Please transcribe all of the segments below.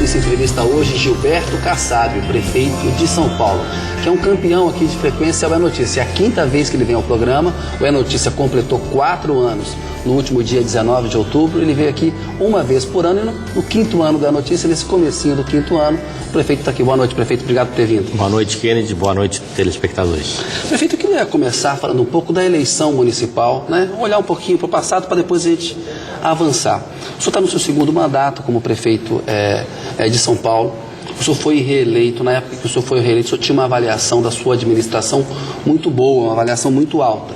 Notícia entrevista hoje Gilberto Kassab, prefeito de São Paulo, que é um campeão aqui de frequência ao É Notícia. É a quinta vez que ele vem ao programa. O É Notícia completou 4 anos no último dia 19 de outubro. Ele veio aqui uma vez por ano e no quinto ano da notícia, nesse comecinho do quinto ano, o prefeito está aqui. Boa noite, prefeito. Obrigado por ter vindo. Boa noite, Kennedy. Boa noite, telespectadores. Prefeito, eu queria começar falando um pouco da eleição municipal, né? Olhar um pouquinho para o passado para depois a gente avançar. O senhor está no seu segundo mandato como prefeito de São Paulo. O senhor foi reeleito, na época que o senhor foi reeleito, o senhor tinha uma avaliação da sua administração muito boa, uma avaliação muito alta.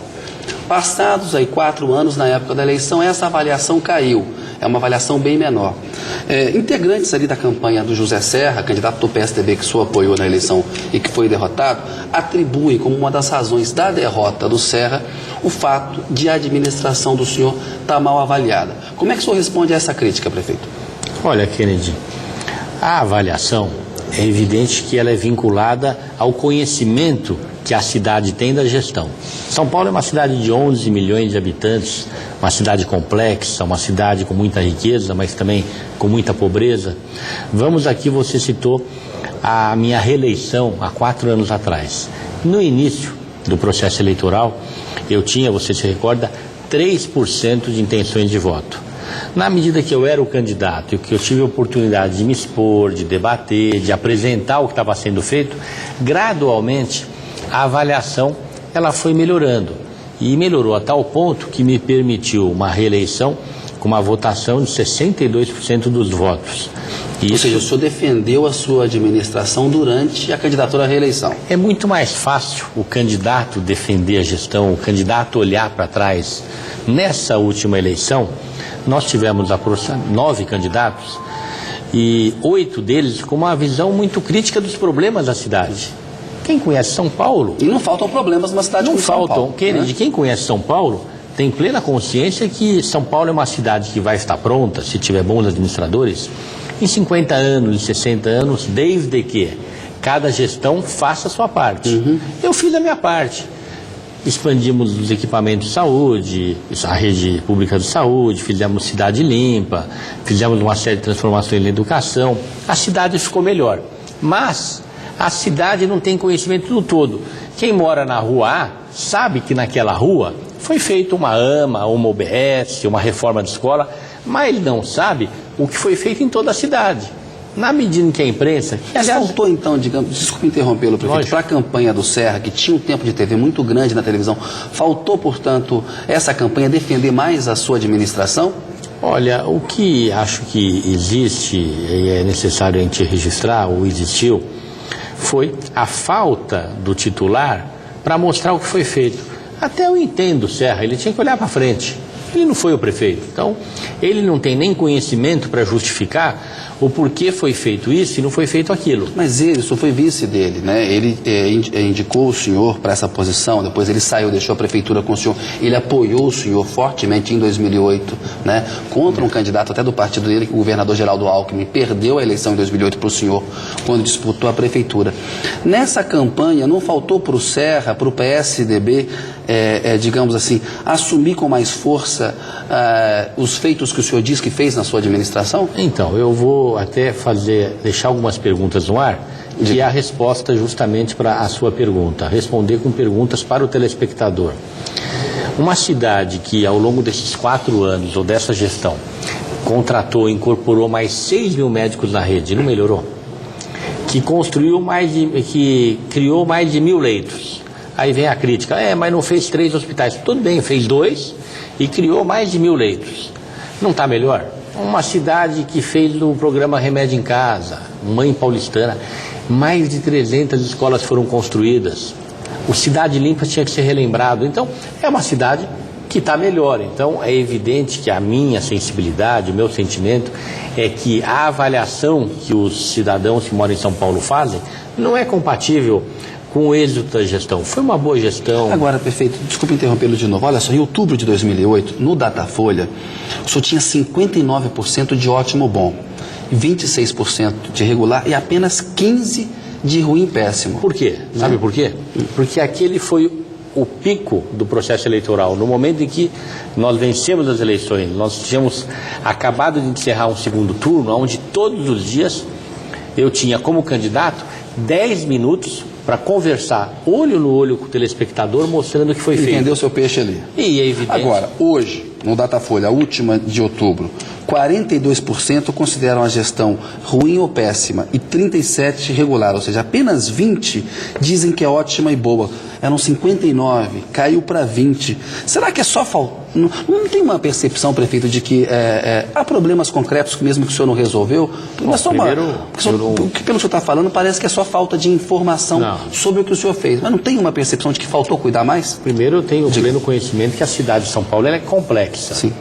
Passados aí 4 anos na época da eleição, essa avaliação caiu. É uma avaliação bem menor. Integrantes ali da campanha do José Serra, candidato do PSDB que o senhor apoiou na eleição e que foi derrotado, atribuem como uma das razões da derrota do Serra o fato de a administração do senhor estar mal avaliada. Como é que o senhor responde a essa crítica, prefeito? Olha, Kennedy, a avaliação é evidente que ela é vinculada ao conhecimento que a cidade tem da gestão. São Paulo é uma cidade de 11 milhões de habitantes, uma cidade complexa, uma cidade com muita riqueza, mas também com muita pobreza. Vamos aqui, você citou a minha reeleição há 4 anos atrás. No início do processo eleitoral, eu tinha, você se recorda, 3% de intenções de voto. Na medida que eu era o candidato e que eu tive a oportunidade de me expor, de debater, de apresentar o que estava sendo feito, gradualmente a avaliação ela foi melhorando. E melhorou a tal ponto que me permitiu uma reeleição com uma votação de 62% dos votos. Ou seja, o senhor defendeu a sua administração durante a candidatura à reeleição. É muito mais fácil o candidato defender a gestão, o candidato olhar para trás. Nessa última eleição, nós tivemos 9 candidatos e 8 deles com uma visão muito crítica dos problemas da cidade. Quem conhece São Paulo... E não faltam problemas numa cidade como São Paulo. Não faltam, Kennedy, né? Quem conhece São Paulo tem plena consciência que São Paulo é uma cidade que vai estar pronta, se tiver bons administradores, em 50 anos, em 60 anos, desde que cada gestão faça a sua parte. Eu fiz a minha parte. Expandimos os equipamentos de saúde, a rede pública de saúde, fizemos cidade limpa, fizemos uma série de transformações na educação. A cidade ficou melhor. Mas a cidade não tem conhecimento do todo. Quem mora na rua A sabe que naquela rua foi feita uma AMA, uma UBS, uma reforma de escola, mas ele não sabe o que foi feito em toda a cidade. Na medida em que a imprensa... Mas faltou então, digamos, desculpe interrompê-lo, prefeito, para a campanha do Serra, que tinha um tempo de TV muito grande na televisão, faltou, portanto, essa campanha defender mais a sua administração? Olha, o que acho que existe, e é necessário a gente registrar, ou existiu, foi a falta do titular para mostrar o que foi feito. Até eu entendo o Serra, ele tinha que olhar para frente. Ele não foi o prefeito, então ele não tem nem conhecimento para justificar o porquê foi feito isso e não foi feito aquilo. Mas ele só foi vice dele, né? Ele indicou o senhor para essa posição, depois ele saiu, deixou a prefeitura com o senhor, ele apoiou o senhor fortemente em 2008, né? Contra um candidato até do partido dele, o governador Geraldo Alckmin, perdeu a eleição em 2008 para o senhor, quando disputou a prefeitura. Nessa campanha não faltou para o Serra, para o PSDB, digamos assim, assumir com mais força os feitos que o senhor diz que fez na sua administração? Então, eu vou até deixar algumas perguntas no ar, que é a resposta justamente para a sua pergunta, responder com perguntas para o telespectador. Uma cidade que ao longo desses 4 anos, ou dessa gestão, contratou, incorporou mais 6 mil médicos na rede, não melhorou? Que criou mais de 1.000 leitos. Aí vem a crítica, mas não fez 3 hospitais. Tudo bem, fez 2 e criou mais de 1.000 leitos. Não está melhor? Uma cidade que fez o programa Remédio em Casa, Mãe Paulistana, mais de 300 escolas foram construídas. O Cidade Limpa tinha que ser relembrado. Então, é uma cidade que está melhor. Então, é evidente que a minha sensibilidade, o meu sentimento, é que a avaliação que os cidadãos que moram em São Paulo fazem não é compatível com o êxito da gestão. Foi uma boa gestão. Agora, prefeito, desculpe interrompê-lo de novo. Olha só, em outubro de 2008, no Datafolha, o senhor tinha 59% de ótimo bom, 26% de regular e apenas 15% de ruim péssimo. Por quê? Né? Sabe por quê? Porque aquele foi o pico do processo eleitoral. No momento em que nós vencemos as eleições, nós tínhamos acabado de encerrar um segundo turno, onde todos os dias eu tinha como candidato 10 minutos para conversar olho no olho com o telespectador, mostrando o que foi feito. Entendeu o seu peixe ali. E é evidente. Agora, hoje, no Datafolha, a última de outubro, 42% consideram a gestão ruim ou péssima e 37% regular, ou seja, apenas 20% dizem que é ótima e boa. Eram 59%, caiu para 20%. Será que é só falta? Não tem uma percepção, prefeito, de que há problemas concretos mesmo que o senhor não resolveu? Bom, não é só pelo que o senhor está falando, parece que é só falta de informação sobre o que o senhor fez. Mas não tem uma percepção de que faltou cuidar mais? Primeiro, eu tenho pleno conhecimento que a cidade de São Paulo ela é complexa. Sim.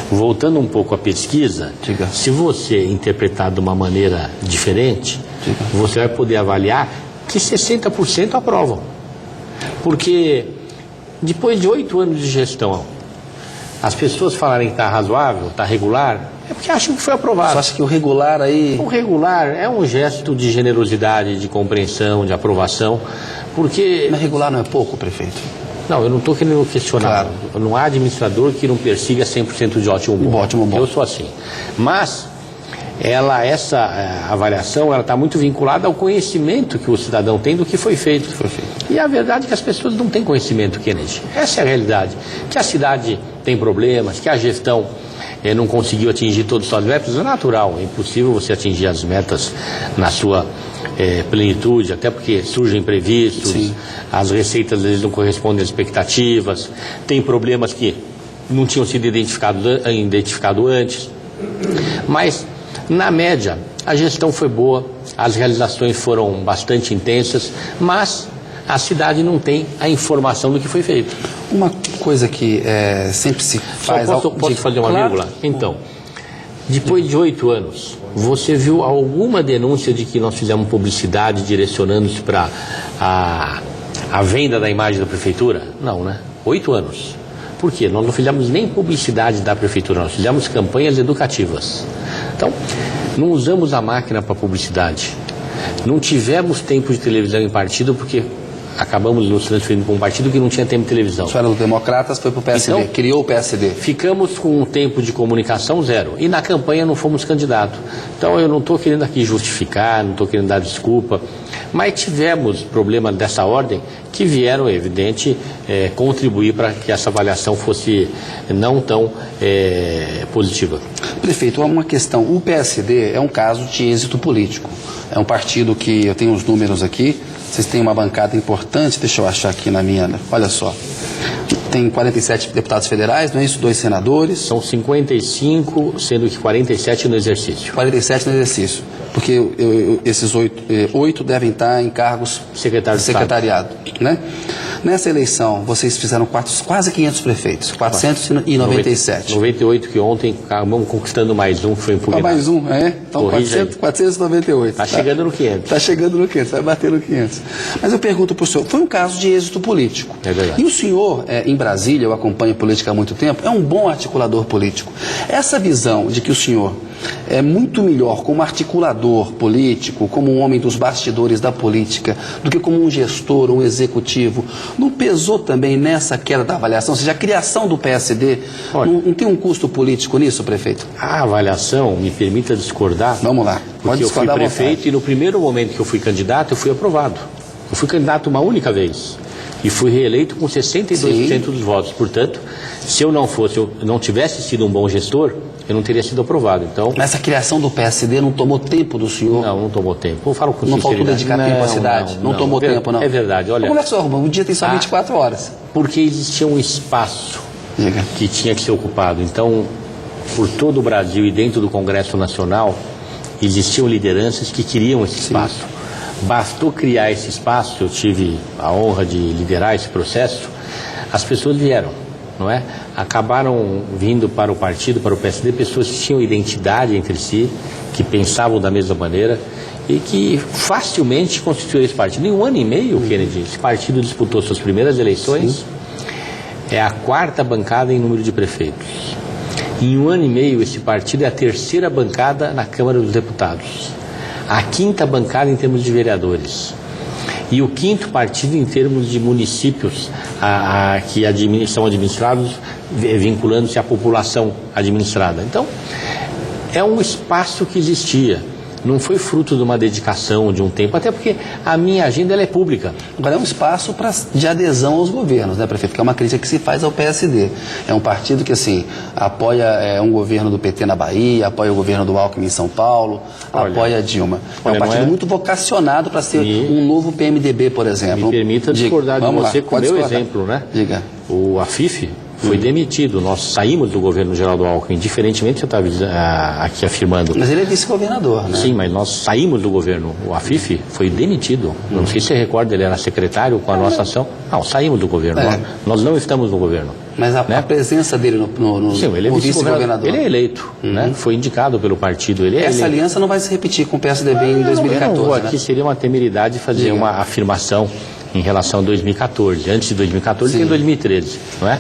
Voltando um pouco à pesquisa, se você interpretar de uma maneira diferente, você vai poder avaliar que 60% aprovam. Porque depois de 8 anos de gestão, as pessoas falarem que está razoável, está regular, é porque acham que foi aprovado. Você acha que o regular aí... O regular é um gesto de generosidade, de compreensão, de aprovação, porque... Mas regular não é pouco, prefeito? Não, eu não estou querendo questionar. Claro. Não há administrador que não persiga 100% de ótimo bom. Eu sou assim. Mas essa avaliação está muito vinculada ao conhecimento que o cidadão tem do que foi feito. E a verdade é que as pessoas não têm conhecimento, Kennedy. Essa é a realidade. Que a cidade tem problemas, que a gestão não conseguiu atingir todas as suas metas, é natural. É impossível você atingir as metas na sua plenitude, até porque surgem imprevistos, as receitas às vezes não correspondem às expectativas, tem problemas que não tinham sido identificados antes. Mas, na média, a gestão foi boa, as realizações foram bastante intensas, mas a cidade não tem a informação do que foi feito. Uma coisa que sempre se faz... Posso fazer uma vírgula? Então, depois de 8 anos, você viu alguma denúncia de que nós fizemos publicidade direcionando-se para a venda da imagem da prefeitura? Não, né? 8 anos. Por quê? Nós não fizemos nem publicidade da prefeitura, nós fizemos campanhas educativas. Então, não usamos a máquina para publicidade. Não tivemos tempo de televisão em partido porque acabamos nos transferindo para um partido que não tinha tempo de televisão. O senhor era do Democratas, foi para o PSD, então, criou o PSD. Ficamos com um tempo de comunicação zero. E na campanha não fomos candidatos. Então eu não estou querendo aqui justificar, não estou querendo dar desculpa, mas tivemos problemas dessa ordem que vieram, é evidente, contribuir para que essa avaliação fosse não tão positiva. Prefeito, uma questão. O PSD é um caso de êxito político. É um partido que, eu tenho os números aqui, vocês têm uma bancada importante, deixa eu achar aqui na minha, olha só. Tem 47 deputados federais, não é isso? 2 senadores. São 55, sendo que 47 no exercício. 47 no exercício. Porque esses 8 devem estar em cargos de secretariado, né? Nessa eleição, vocês fizeram quase 500 prefeitos, 497. 98 que ontem acabamos conquistando mais um, que foi impugnado. Mais um, Então 498. Está chegando no 500. Está chegando no 500, vai bater no 500. Mas eu pergunto para o senhor, foi um caso de êxito político. É verdade. E o senhor, em Brasília, eu acompanho política há muito tempo, é um bom articulador político. Essa visão de que o senhor é muito melhor como articulador político, como um homem dos bastidores da política, do que como um gestor, um executivo, não pesou também nessa queda da avaliação? Ou seja, a criação do PSD, não tem um custo político nisso, prefeito? A avaliação, me permita discordar. Vamos lá. Porque eu fui prefeito e no primeiro momento que eu fui candidato, eu fui aprovado. Eu fui candidato uma única vez. E fui reeleito com 62% dos votos. Portanto, se eu não tivesse sido um bom gestor, eu não teria sido aprovado. Então, essa criação do PSD não tomou tempo do senhor? Não tomou tempo. Eu falo com sinceridade. Não faltou dedicar tempo à cidade? Não tomou tempo, não? É verdade, olha. Como é que o senhor arruma? Um dia tem só 24 horas. Porque existia um espaço que tinha que ser ocupado. Então, por todo o Brasil e dentro do Congresso Nacional, existiam lideranças que queriam esse espaço. Bastou criar esse espaço, eu tive a honra de liderar esse processo, as pessoas vieram, não é? Acabaram vindo para o partido, para o PSD, pessoas que tinham identidade entre si, que pensavam da mesma maneira e que facilmente constituíram esse partido. Em 1 ano e meio, Kennedy, esse partido disputou suas primeiras eleições, é a 4ª bancada em número de prefeitos. Em 1 ano e meio, esse partido é a 3ª bancada na Câmara dos Deputados. A 5ª bancada em termos de vereadores e o 5º partido em termos de municípios que são administrados vinculando-se à população administrada. Então, é um espaço que existia. não foi fruto de uma dedicação, de um tempo, até porque a minha agenda ela é pública. Agora é um espaço de adesão aos governos, né, prefeito? Que é uma crítica que se faz ao PSD. É um partido que, assim, apoia um governo do PT na Bahia, apoia o governo do Alckmin em São Paulo, apoia a Dilma. É um partido muito vocacionado para ser um novo PMDB, por exemplo. Me permita discordar de você com o meu exemplo, né? Diga. O Afif foi demitido, nós saímos do governo Geraldo Alckmin, diferentemente você está aqui afirmando. Mas ele é vice-governador, né? Sim, mas nós saímos do governo. O Afif foi demitido. Não sei se você recorda, ele era secretário com a nossa ação. Não, saímos do governo. Nós não estamos no governo. Mas a presença dele no Sim, ele é vice-governador. Ele é eleito, né? Foi indicado pelo partido. Essa aliança não vai se repetir com o PSDB em 2014, eu não vou né? Aqui seria uma temeridade fazer uma afirmação em relação a 2014. Antes de 2014 tem 2013, não é?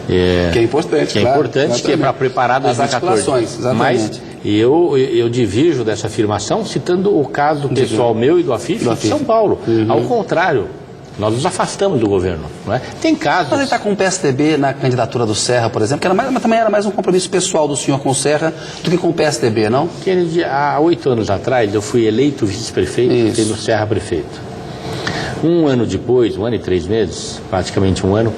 Que é importante, que é importante, que é para preparar 2014. Mas eu divirjo dessa afirmação citando o caso pessoal meu e do Afif de São Paulo. Ao contrário, nós nos afastamos do governo, não é? Tem casos... Mas ele está com o PSDB na candidatura do Serra, por exemplo, mas também era mais um compromisso pessoal do senhor com o Serra do que com o PSDB, não? Há 8 anos atrás eu fui eleito vice-prefeito e teve o Serra prefeito. Um ano depois, 1 ano e 3 meses, praticamente 1 ano,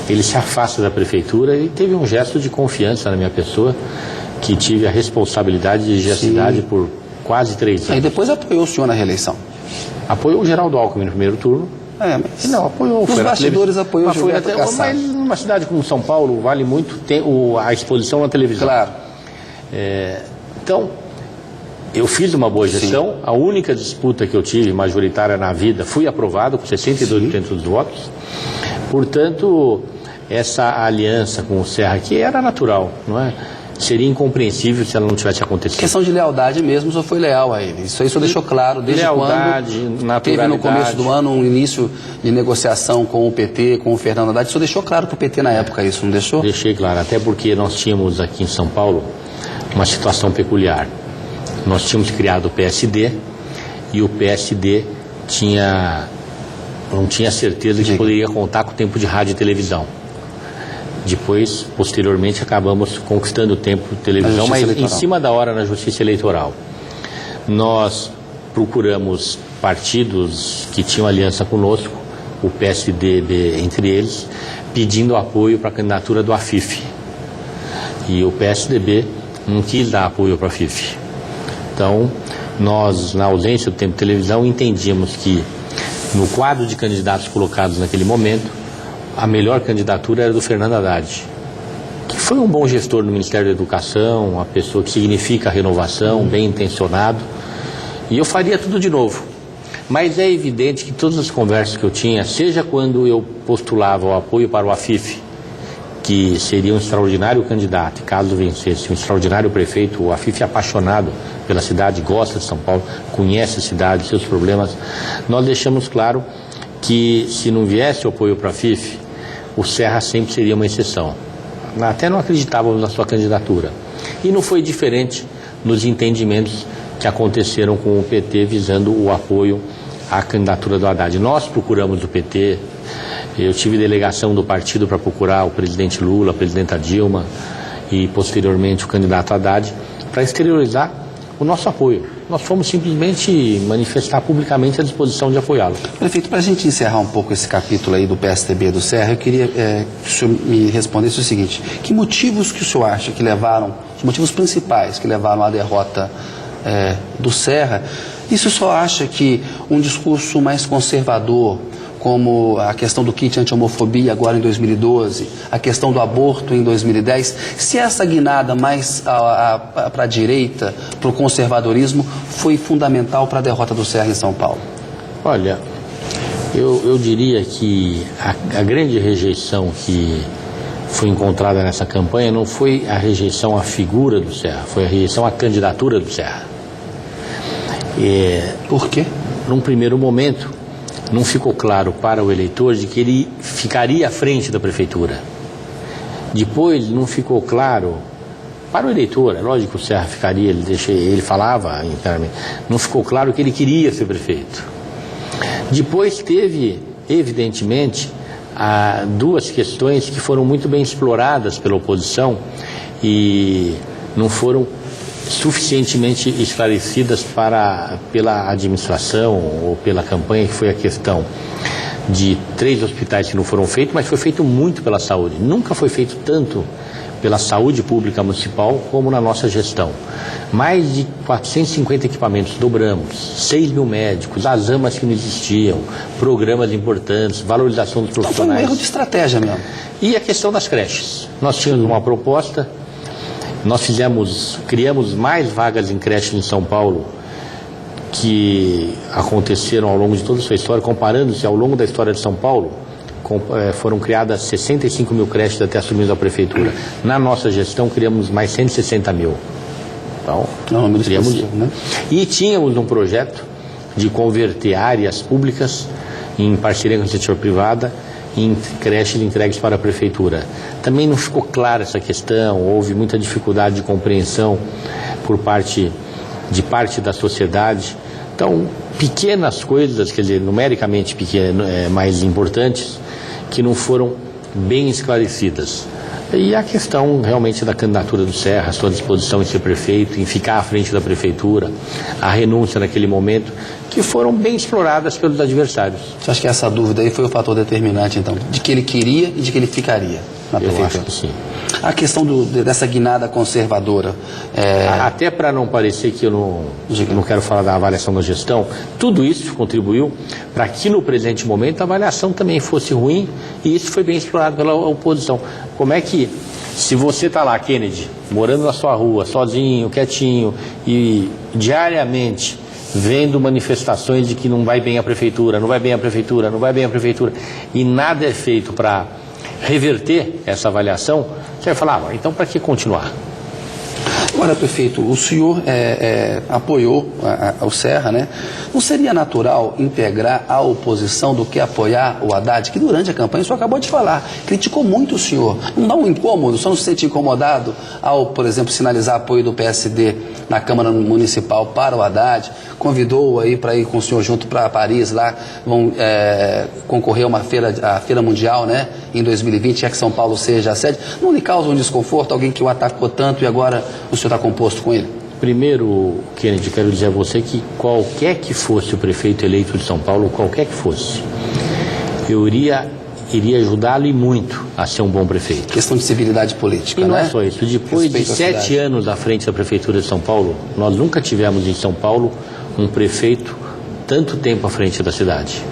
ele se afasta da prefeitura e teve um gesto de confiança na minha pessoa, que tive a responsabilidade de dirigir a cidade por quase 3 anos. Aí depois apoiou o senhor na reeleição? Apoiou o Geraldo Alckmin no primeiro turno. Mas não, apoiou. Nos bastidores apoiou o Gilberto Kassab. Mas numa cidade como São Paulo vale muito a exposição na televisão. Claro. Então, eu fiz uma boa gestão. A única disputa que eu tive majoritária na vida fui aprovado com 62% dos votos. Portanto, essa aliança com o Serra aqui era natural, não é? Seria incompreensível se ela não tivesse acontecido. Questão de lealdade mesmo, só foi leal a ele. Isso aí só deixou claro desde quando teve no começo do ano um início de negociação com o PT, com o Fernando Haddad. Isso deixou claro para o PT na época, isso não deixou? Deixei claro, até porque nós tínhamos aqui em São Paulo uma situação peculiar. Nós tínhamos criado o PSD e o PSD não tinha certeza que poderia contar com o tempo de rádio e televisão. Depois, posteriormente, acabamos conquistando o tempo de televisão, mas eleitoral. Em cima da hora na Justiça Eleitoral. Nós procuramos partidos que tinham aliança conosco, o PSDB entre eles, pedindo apoio para a candidatura do Afif. E o PSDB não quis dar apoio para a Afif. Então, nós, na ausência do tempo de televisão, entendíamos que, no quadro de candidatos colocados naquele momento, a melhor candidatura era do Fernando Haddad, que foi um bom gestor no Ministério da Educação, uma pessoa que significa a renovação, bem intencionado, e eu faria tudo de novo. Mas é evidente que todas as conversas que eu tinha, seja quando eu postulava o apoio para o Afif, que seria um extraordinário candidato, e caso vencesse, um extraordinário prefeito, o Afif é apaixonado pela cidade, gosta de São Paulo, conhece a cidade, seus problemas, nós deixamos claro que se não viesse o apoio para a Afif, o Serra sempre seria uma exceção. Até não acreditávamos na sua candidatura. E não foi diferente nos entendimentos que aconteceram com o PT visando o apoio à candidatura do Haddad. Nós procuramos o PT, eu tive delegação do partido para procurar o presidente Lula, a presidenta Dilma e posteriormente o candidato Haddad para exteriorizar o nosso apoio. Nós fomos simplesmente manifestar publicamente a disposição de apoiá-lo. Prefeito, para a gente encerrar um pouco esse capítulo aí do PSDB do Serra, eu queria que o senhor me respondesse o seguinte: que motivos que o senhor acha que levaram, os motivos principais que levaram à derrota do Serra, e se o senhor acha que um discurso mais conservador, como a questão do kit anti-homofobia agora em 2012, a questão do aborto em 2010, se essa guinada mais para a direita, para o conservadorismo, foi fundamental para a derrota do Serra em São Paulo? Olha, eu diria que a grande rejeição que foi encontrada nessa campanha não foi a rejeição à figura do Serra, foi a rejeição à candidatura do Serra. Por quê? Num primeiro momento, não ficou claro para o eleitor de que ele ficaria à frente da prefeitura. Depois não ficou claro para o eleitor, é lógico que o Serra ficaria, ele falava internamente, não ficou claro que ele queria ser prefeito. Depois teve, evidentemente, duas questões que foram muito bem exploradas pela oposição e não foram suficientemente esclarecidas pela administração ou pela campanha, que foi a questão de 3 hospitais que não foram feitos, mas foi feito muito pela saúde. Nunca foi feito tanto pela saúde pública municipal como na nossa gestão. Mais de 450 equipamentos dobramos, 6 mil médicos, as AMAs que não existiam, programas importantes, valorização dos profissionais. Então foi um erro de estratégia mesmo. E a questão das creches. Nós tínhamos uma proposta, nós criamos mais vagas em creches em São Paulo que aconteceram ao longo de toda a sua história, comparando-se ao longo da história de São Paulo, foram criadas 65 mil creches até assumirmos a prefeitura. Na nossa gestão, criamos mais 160 mil. Então, criamos, né? E tínhamos um projeto de converter áreas públicas em parceria com a iniciativa privada em creches entregues para a prefeitura. Também não ficou clara essa questão, houve muita dificuldade de compreensão por parte da sociedade. Então, pequenas coisas, quer dizer, numericamente mais importantes, que não foram bem esclarecidas. E a questão realmente da candidatura do Serra, a sua disposição em ser prefeito, em ficar à frente da prefeitura, a renúncia naquele momento, que foram bem exploradas pelos adversários. Você acha que essa dúvida aí foi o fator determinante, então, de que ele queria e de que ele ficaria na prefeitura? Eu acho que sim. A questão dessa guinada conservadora... Até para não parecer que eu não quero falar da avaliação da gestão, tudo isso contribuiu para que no presente momento a avaliação também fosse ruim, e isso foi bem explorado pela oposição. Como é que, se você está lá, Kennedy, morando na sua rua, sozinho, quietinho, e diariamente vendo manifestações de que não vai bem a prefeitura, não vai bem a prefeitura, não vai bem a prefeitura, e nada é feito para reverter essa avaliação, você vai falar, então para que continuar? Agora, prefeito, o senhor apoiou o Serra, né? Não seria natural integrar a oposição do que apoiar o Haddad, que durante a campanha o senhor acabou de falar, criticou muito o senhor. Não dá um incômodo, o senhor não se sente incomodado ao, por exemplo, sinalizar apoio do PSD na Câmara Municipal para o Haddad, convidou-o aí para ir com o senhor junto para Paris, lá vão concorrer a Feira Mundial, né? Em 2020, já que São Paulo seja a sede. Não lhe causa um desconforto alguém que o atacou tanto e agora o senhor está composto com ele? Primeiro, Kennedy, quero dizer a você que qualquer que fosse o prefeito eleito de São Paulo, qualquer que fosse, eu iria ajudá-lo e muito a ser um bom prefeito. Questão de civilidade política, né? E não é só isso. Depois de 7 anos à frente da prefeitura de São Paulo, nós nunca tivemos em São Paulo um prefeito tanto tempo à frente da cidade.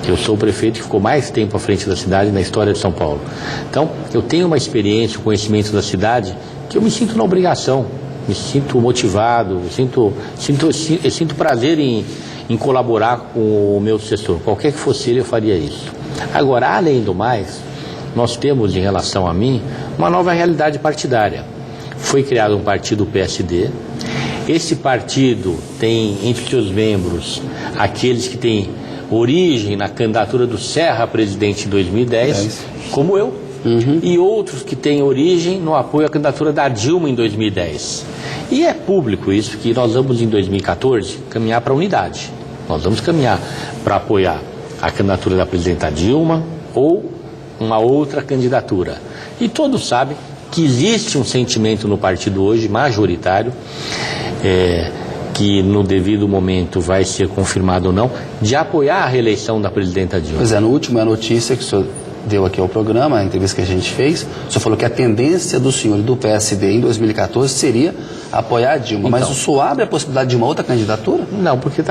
Eu sou o prefeito que ficou mais tempo à frente da cidade na história de São Paulo. Então, eu tenho uma experiência, um conhecimento da cidade que eu me sinto na obrigação, me sinto motivado, eu sinto prazer em colaborar com o meu sucessor. Qualquer que fosse ele, eu faria isso. Agora, além do mais, nós temos, em relação a mim, uma nova realidade partidária. Foi criado um partido, o PSD. Esse partido tem entre seus membros aqueles que têm origem na candidatura do Serra a presidente em 2010, como eu, e outros que têm origem no apoio à candidatura da Dilma em 2010. E é público isso, que nós vamos em 2014 caminhar para a unidade. Nós vamos caminhar para apoiar a candidatura da presidenta Dilma ou uma outra candidatura. E todos sabem que existe um sentimento no partido hoje, majoritário, que no devido momento vai ser confirmado ou não, de apoiar a reeleição da presidenta Dilma. Pois é, no último, a notícia que o senhor deu aqui ao programa, a entrevista que a gente fez, o senhor falou que a tendência do senhor e do PSD em 2014 seria apoiar a Dilma. Então, mas o senhor abre a possibilidade de uma outra candidatura? Não, porque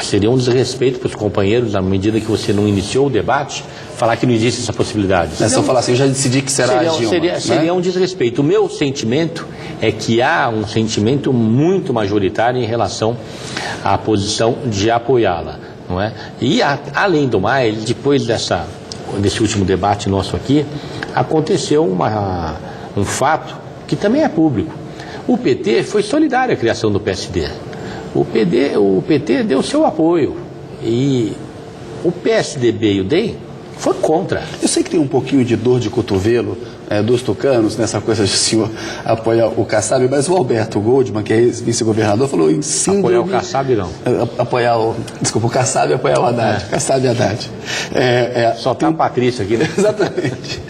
seria um desrespeito para os companheiros, na medida que você não iniciou o debate, falar que não existe essa possibilidade. Se eu falar assim, eu já decidi que será a Dilma. Seria um desrespeito. O meu sentimento é que há um sentimento muito majoritário em relação à posição de apoiá-la, não é? E, além do mais, depois desse último debate nosso aqui, aconteceu um fato que também é público. O PT foi solidário à criação do PSD. O PT deu seu apoio. E o PSDB e o DEM foi contra. Eu sei que tem um pouquinho de dor de cotovelo dos tucanos nessa coisa de o senhor apoiar o Kassab, mas o Alberto Goldman, que é vice-governador, falou em síndrome... Apoiar o Kassab, não. O Kassab apoiar o Haddad. Kassab e Haddad. Só tem um Patrício aqui, né? Exatamente.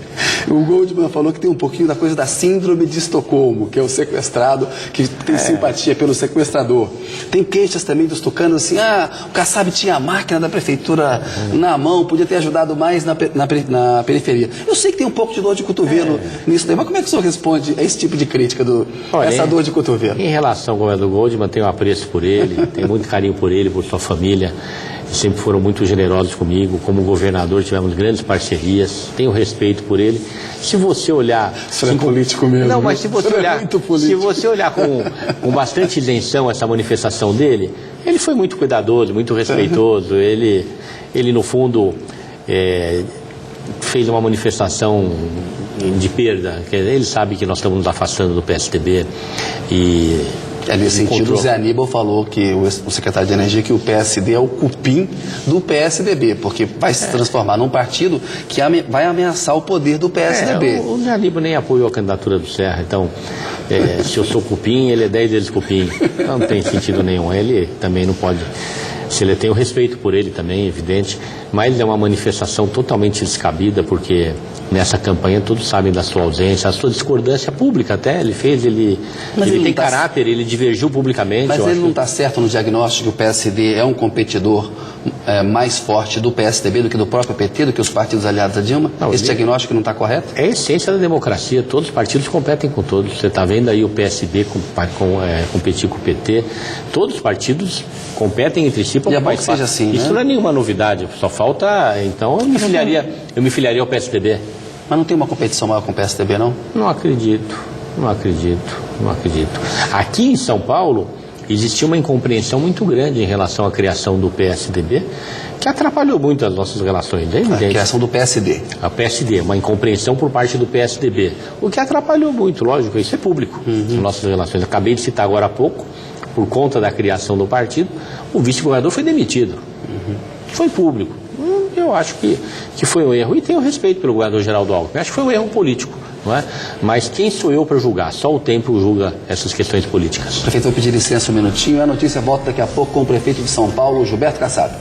O Goldman falou que tem um pouquinho da coisa da síndrome de Estocolmo, que é o sequestrado que tem simpatia pelo sequestrador. Tem queixas também dos tucanos assim, o Kassab tinha a máquina da prefeitura na mão, podia ter ajudado mais na periferia. Eu sei que tem um pouco de dor de cotovelo nisso daí, mas como é que o senhor responde a esse tipo de crítica, essa dor de cotovelo? Em relação ao governador Goldman, tenho apreço por ele, tenho muito carinho por ele, por sua família. Sempre foram muito generosos comigo. Como governador, tivemos grandes parcerias. Tenho respeito por ele. Se você olhar... Isso é político mesmo. Não, mas se você olhar com bastante isenção essa manifestação dele, ele foi muito cuidadoso, muito respeitoso. Ele no fundo, fez uma manifestação de perda. Ele sabe que nós estamos nos afastando do PSDB e... nesse sentido, o Zé Aníbal falou, que o secretário de Energia, que o PSD é o cupim do PSDB, porque vai se transformar num partido que vai ameaçar o poder do PSDB. O Zé Aníbal nem apoiou a candidatura do Serra, então, se eu sou cupim, ele é 10 vezes cupim. Não tem sentido nenhum. Ele também não pode... Se ele tem o respeito por ele também, evidente, mas é uma manifestação totalmente descabida, porque nessa campanha todos sabem da sua ausência, a sua discordância pública até, ele tem caráter, ele divergiu publicamente. Mas ele não está certo no diagnóstico que o PSD é um competidor mais forte do PSDB do que do próprio PT, do que os partidos aliados a Dilma? Esse diagnóstico não está correto? É a essência da democracia, todos os partidos competem com todos. Você está vendo aí o PSB competir com o PT, todos os partidos competem entre si. E é bom que seja assim, Isso não é nenhuma novidade, só falta, então eu me filiaria ao PSDB. Mas não tem uma competição maior com o PSDB, não? Não acredito. Aqui em São Paulo, existia uma incompreensão muito grande em relação à criação do PSDB, que atrapalhou muito as nossas relações, é evidente. A criação do PSD. A PSD, uma incompreensão por parte do PSDB, o que atrapalhou muito, lógico, isso é público, as nossas relações. Acabei de citar agora há pouco, por conta da criação do partido, o vice-governador foi demitido. Foi público. Eu acho que foi um erro. E tenho respeito pelo governador Geraldo Alckmin. Eu acho que foi um erro político, não é? Mas quem sou eu para julgar? Só o tempo julga essas questões políticas. Prefeito, vou pedir licença um minutinho. A notícia volta daqui a pouco com o prefeito de São Paulo, Gilberto Kassab.